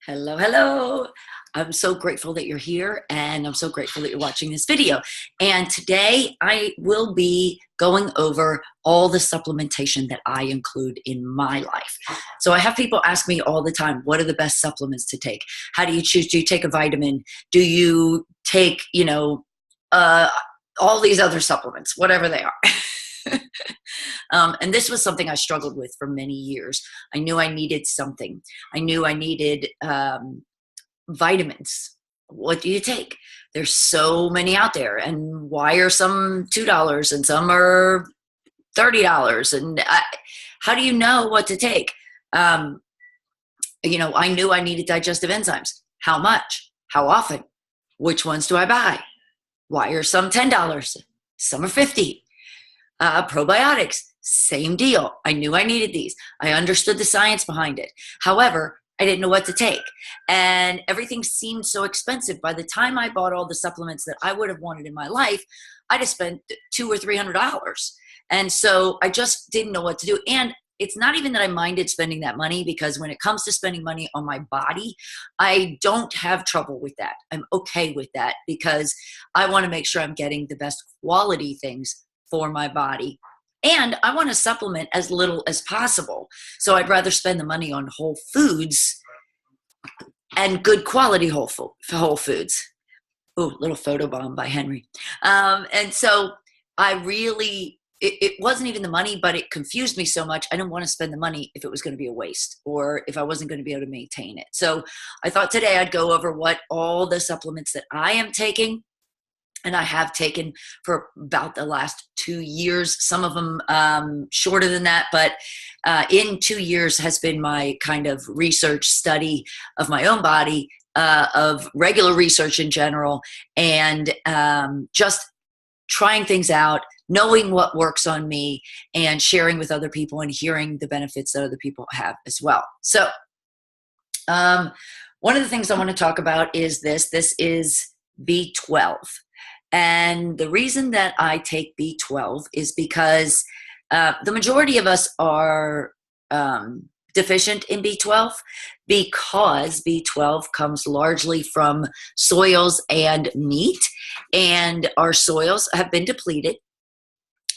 Hello, hello. I'm so grateful that you're here and I'm so grateful that you're watching this video. And today I will be going over all the supplementation that I include in my life. So I have people ask me all the time, what are the best supplements to take? How do you choose? Do you take a vitamin? Do you take, all these other supplements, whatever they are? And this was something I struggled with for many years. I knew I needed something. I knew I needed vitamins. What do you take? There's so many out there. And why are some $2 and some are $30? And how do you know what to take? I knew I needed digestive enzymes. How much? How often? Which ones do I buy? Why are some $10? Some are $50. Probiotics, same deal. I knew I needed these. I understood the science behind it. However, I didn't know what to take. And everything seemed so expensive. By the time I bought all the supplements that I would have wanted in my life, I'd have spent $200 or $300. And so I just didn't know what to do. And it's not even that I minded spending that money, because when it comes to spending money on my body, I don't have trouble with that. I'm okay with that because I want to make sure I'm getting the best quality things for my body. And I want to supplement as little as possible. So I'd rather spend the money on whole foods and good quality whole foods. Ooh, little photo bomb by Henry. And so I really, it wasn't even the money, but it confused me so much. I didn't want to spend the money if it was going to be a waste or if I wasn't going to be able to maintain it. So I thought today I'd go over what all the supplements that I am taking and I have taken for about the last 2 years, some of them shorter than that, but in 2 years has been my kind of research study of my own body, of regular research in general, and just trying things out, knowing what works on me, and sharing with other people and hearing the benefits that other people have as well. So one of the things I want to talk about is this. This is B12. And the reason that I take B12 is because the majority of us are deficient in B12 because B12 comes largely from soils and meat. And our soils have been depleted.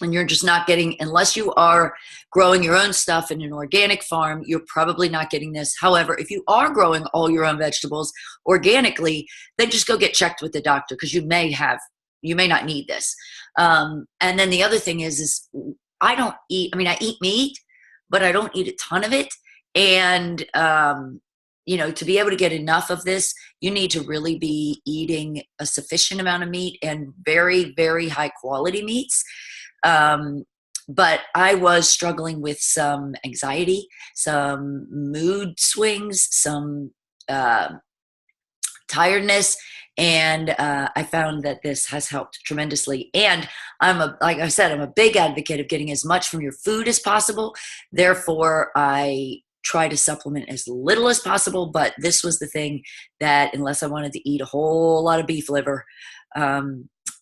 And you're just not getting, unless you are growing your own stuff in an organic farm, you're probably not getting this. However, if you are growing all your own vegetables organically, then just go get checked with the doctor, because you may not need this. And then the other thing is I eat meat, but I don't eat a ton of it. And, to be able to get enough of this, you need to really be eating a sufficient amount of meat and very, very high quality meats. But I was struggling with some anxiety, some mood swings, some tiredness. And I found that this has helped tremendously. And like I said, I'm a big advocate of getting as much from your food as possible. Therefore, I try to supplement as little as possible. But this was the thing that, unless I wanted to eat a whole lot of beef liver,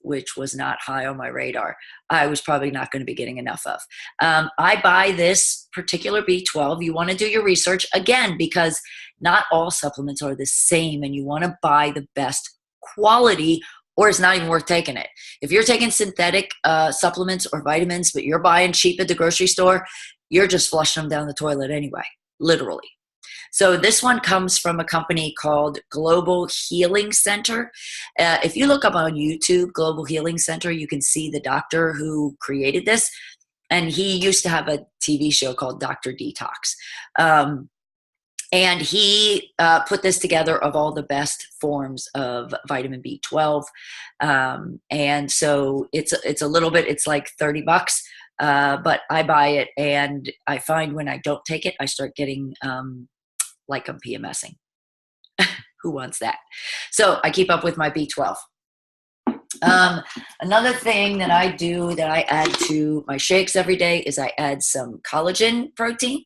which was not high on my radar, I was probably not going to be getting enough of. I buy this particular B12. You want to do your research, again, because not all supplements are the same, and you want to buy the best quality, or it's not even worth taking it. If you're taking synthetic supplements or vitamins, but you're buying cheap at the grocery store, you're just flushing them down the toilet anyway, literally. So this one comes from a company called Global Healing Center. If you look up on YouTube, Global Healing Center, you can see the doctor who created this. And he used to have a TV show called Dr. Detox. And he put this together of all the best forms of vitamin B12. And so it's a little bit, it's like $30. But I buy it, and I find when I don't take it, I start getting like I'm PMSing. Who wants that? So I keep up with my B12. Another thing that I do that I add to my shakes every day is I add some collagen protein.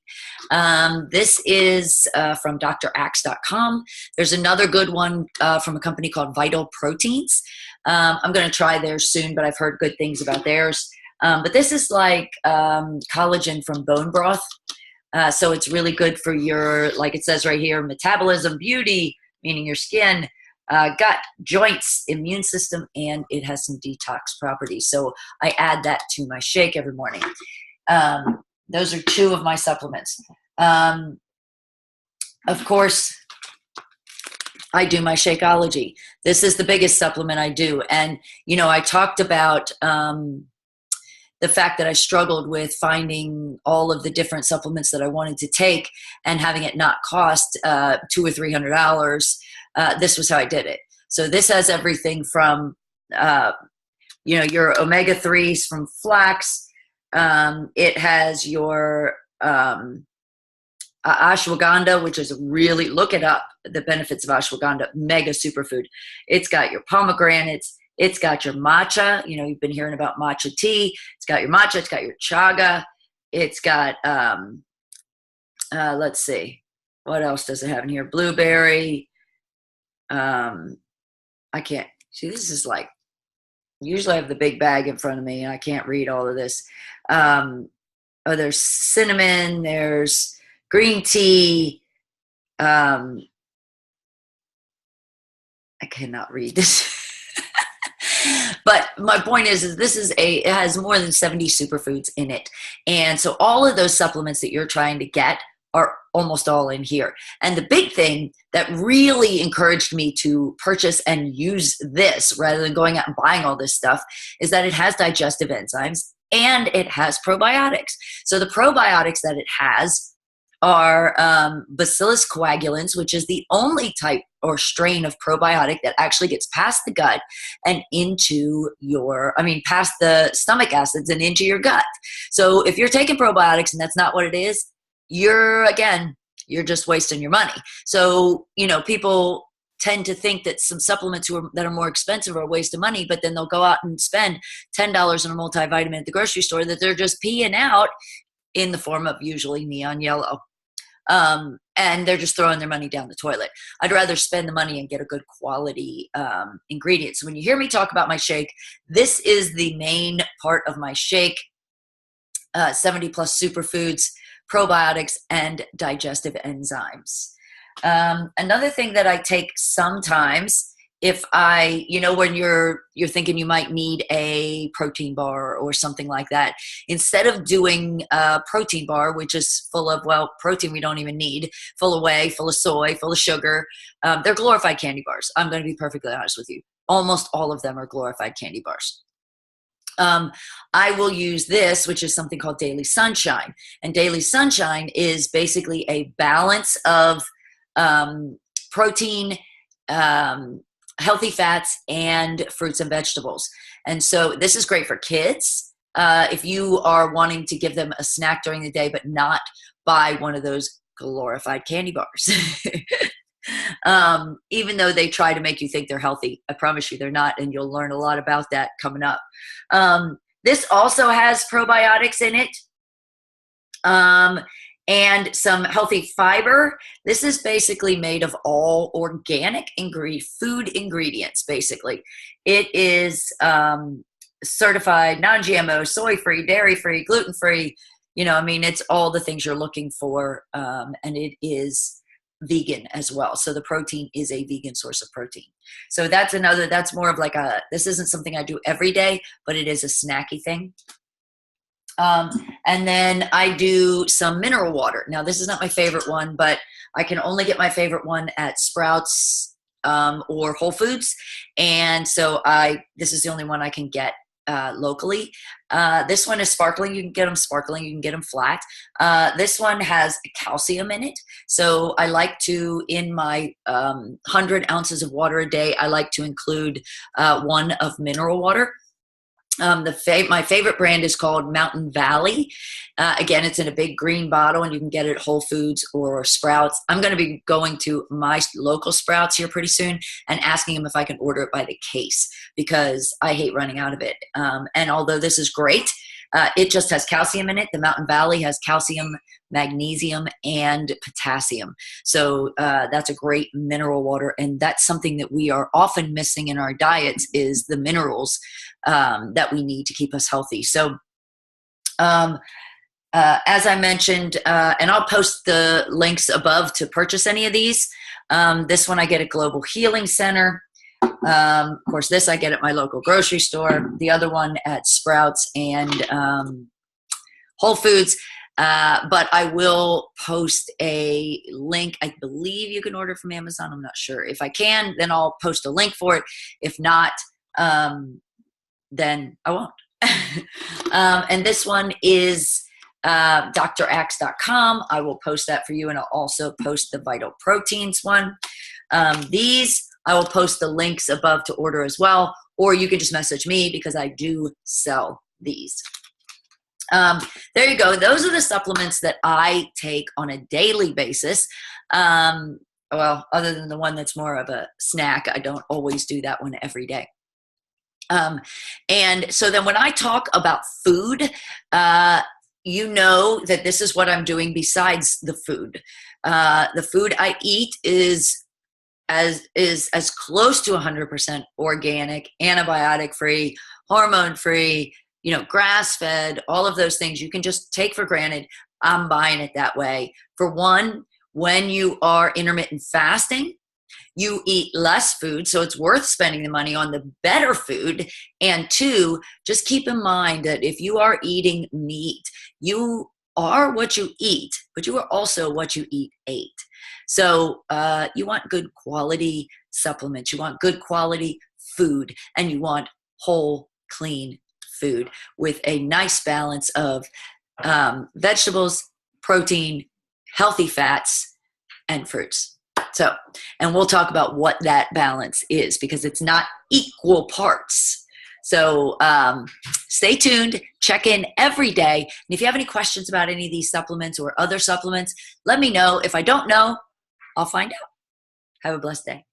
This is from draxe.com. There's another good one from a company called Vital Proteins. I'm going to try theirs soon, but I've heard good things about theirs. But this is like collagen from bone broth. So it's really good for your, like it says right here, metabolism, beauty, meaning your skin, gut, joints, immune system, and it has some detox properties. So I add that to my shake every morning. Those are two of my supplements. Of course, I do my Shakeology. This is the biggest supplement I do. And, you know, I talked about the fact that I struggled with finding all of the different supplements that I wanted to take and having it not cost $200 or $300. This was how I did it. So this has everything from, you know, your omega-3s from flax. It has your ashwagandha, which is really, look it up, the benefits of ashwagandha, mega superfood. It's got your pomegranates. It's got your matcha. You know, you've been hearing about matcha tea. It's got your matcha. It's got your chaga. It's got, let's see, what else does it have in here? Blueberry. I can't see. This is like, usually I have the big bag in front of me and I can't read all of this. Oh, there's cinnamon. There's green tea. I cannot read this. But my point is it has more than 70 superfoods in it. And so all of those supplements that you're trying to get are almost all in here. And the big thing that really encouraged me to purchase and use this rather than going out and buying all this stuff is that it has digestive enzymes and it has probiotics. So the probiotics that it has are Bacillus coagulans, which is the only type or strain of probiotic that actually gets past the gut and into past the stomach acids and into your gut. So if you're taking probiotics and that's not what it is, you're just wasting your money. So, you know, people tend to think that some supplements that are more expensive are a waste of money, but then they'll go out and spend $10 on a multivitamin at the grocery store that they're just peeing out in the form of usually neon yellow. And they're just throwing their money down the toilet. I'd rather spend the money and get a good quality ingredient. So when you hear me talk about my shake, this is the main part of my shake, 70 plus superfoods, probiotics, and digestive enzymes. Another thing that I take sometimes, if when you're thinking you might need a protein bar or something like that, instead of doing a protein bar, which is full of, protein we don't even need, full of whey, full of soy, full of sugar, they're glorified candy bars. I'm going to be perfectly honest with you. Almost all of them are glorified candy bars. I will use this, which is something called Daily Sunshine. And Daily Sunshine is basically a balance of protein, healthy fats, and fruits and vegetables. And so this is great for kids. If you are wanting to give them a snack during the day, but not buy one of those glorified candy bars. Even though they try to make you think they're healthy, I promise you they're not. And you'll learn a lot about that coming up. This also has probiotics in it. And some healthy fiber. This is basically made of all organic food ingredients, basically. It is certified non-GMO, soy-free, dairy-free, gluten-free. It's all the things you're looking for. And it is vegan as well. So the protein is a vegan source of protein. So that's more of like this isn't something I do every day, but it is a snacky thing. And then I do some mineral water. Now, this is not my favorite one, but I can only get my favorite one at Sprouts or Whole Foods. And so this is the only one I can get locally. This one is sparkling. You can get them sparkling. You can get them flat. This one has calcium in it. So I like to, in my 100 ounces of water a day, I like to include 1 of mineral water. My favorite brand is called Mountain Valley. Again, it's in a big green bottle, and you can get it at Whole Foods or Sprouts. I'm going to be going to my local Sprouts here pretty soon and asking them if I can order it by the case, because I hate running out of it. And although this is great, it just has calcium in it. The Mountain Valley has calcium, magnesium, and potassium. So that's a great mineral water. And that's something that we are often missing in our diets, is the minerals that we need to keep us healthy. So as I mentioned, and I'll post the links above to purchase any of these. This one I get at Global Healing Center. Of course, this I get at my local grocery store. The other one at Sprouts and Whole Foods. But I will post a link. I believe you can order from Amazon. I'm not sure. If I can, then I'll post a link for it. If not, then I won't. And this one is draxe.com. I will post that for you, and I'll also post the Vital Proteins one. These, I will post the links above to order as well, or you can just message me because I do sell these. There you go. Those are the supplements that I take on a daily basis. Well, other than the one that's more of a snack, I don't always do that one every day. And so then when I talk about food, you know that this is what I'm doing besides the food. The food I eat is as close to 100% organic, antibiotic-free, hormone-free, grass-fed, all of those things you can just take for granted. I'm buying it that way. For one, when you are intermittent fasting, you eat less food, so it's worth spending the money on the better food. And two, just keep in mind that if you are eating meat, you are what you eat, but you are also what you ate. So you want good quality supplements, you want good quality food, and you want whole, clean food with a nice balance of vegetables, protein, healthy fats, and fruits. So, and we'll talk about what that balance is because it's not equal parts. So stay tuned, check in every day. And if you have any questions about any of these supplements or other supplements, let me know. If I don't know, I'll find out. Have a blessed day.